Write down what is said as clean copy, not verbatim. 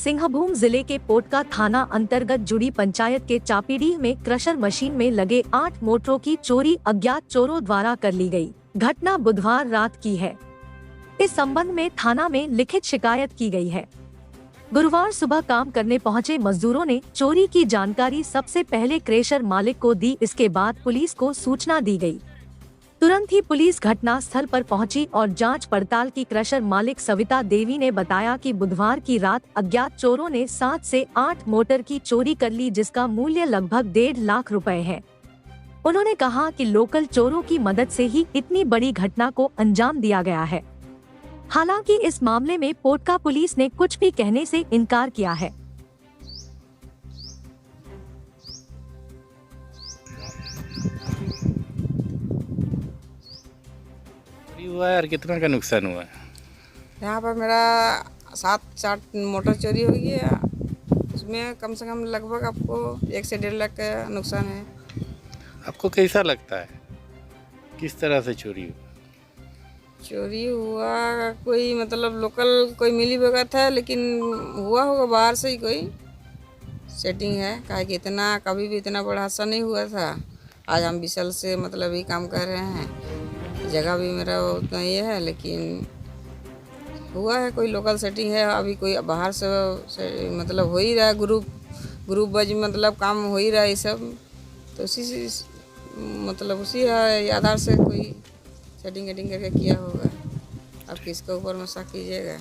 सिंहभूम जिले के पोटका थाना अंतर्गत जुड़ी पंचायत के चापीडीह में क्रशर मशीन में लगे 8 मोटरों की चोरी अज्ञात चोरों द्वारा कर ली गई। घटना बुधवार रात की है। इस संबंध में थाना में लिखित शिकायत की गई है। गुरुवार सुबह काम करने पहुंचे मजदूरों ने चोरी की जानकारी सबसे पहले क्रेशर मालिक को दी। इसके बाद पुलिस को सूचना दी गई। तुरंत ही पुलिस घटना स्थल पर पहुंची और जांच पड़ताल की। क्रशर मालिक सविता देवी ने बताया कि बुधवार की रात अज्ञात चोरों ने 7 से 8 मोटर की चोरी कर ली, जिसका मूल्य लगभग 1.5 लाख रुपए है। उन्होंने कहा कि लोकल चोरों की मदद से ही इतनी बड़ी घटना को अंजाम दिया गया है। हालांकि इस मामले में पोटका पुलिस ने कुछ भी कहने से इनकार किया है। हुआ है और कितना का नुकसान हुआ है? यहाँ पर मेरा 7-8 मोटर चोरी हुई है। उसमें कम से कम लगभग आपको 1 से 1.5 लाख का नुकसान है। आपको कैसा लगता है, किस तरह से चोरी हुआ? चोरी हुआ कोई मतलब लोकल कोई मिली भगत है, लेकिन हुआ होगा बाहर से ही कोई सेटिंग है। काहे कि इतना कभी भी इतना बड़ा हादसा नहीं हुआ था। आज हम विशल से मतलब ये काम कर रहे हैं। जगह भी मेरा उतना ये है, लेकिन हुआ है कोई लोकल सेटिंग है। अभी कोई बाहर से मतलब हो ही रहा है, ग्रुप बज मतलब काम हो ही रहा है ये सब। तो उसी से मतलब उसी आधार से कोई सेटिंग करके किया होगा। अब किसके ऊपर में शक कीजिएगा।